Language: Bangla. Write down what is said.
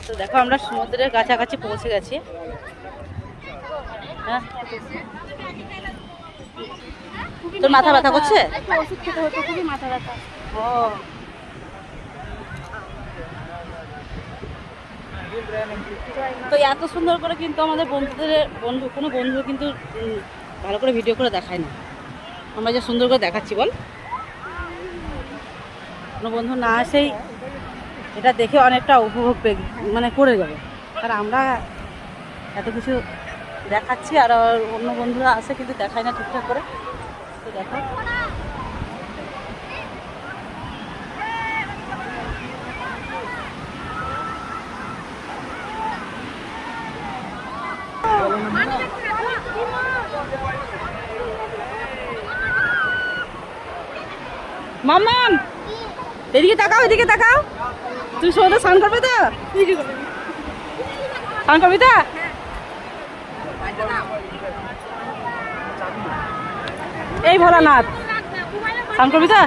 তো দেখো আমরা সমুদ্রের কাছাকাছি পৌঁছে গেছি। হ্যাঁ, তোর মাথা ব্যথা করছে? ওষুধ খেতে হতো, খুবই মাথা ব্যথা। ও, তো এত সুন্দর করে কিন্তু আমাদের কোনো বন্ধু কিন্তু ভালো করে ভিডিও করে দেখায় না। আমরা যে সুন্দর করে দেখাচ্ছি বল, কোনো বন্ধু না আসেই এটা দেখে অনেকটা উপভোগ মানে করে যাবে। আর আমরা এত কিছু দেখাচ্ছি আর অন্য বন্ধুরা আসে কিন্তু দেখায় না ঠিকঠাক করে। তো দেখো মাম্মাম, এদিকে তাকাও, এদিকে তাকাও। তুই সমুদ্রে স্নান করবে তো? স্নান করবি তো? এই ভোলানাথ, স্নান করবি তো?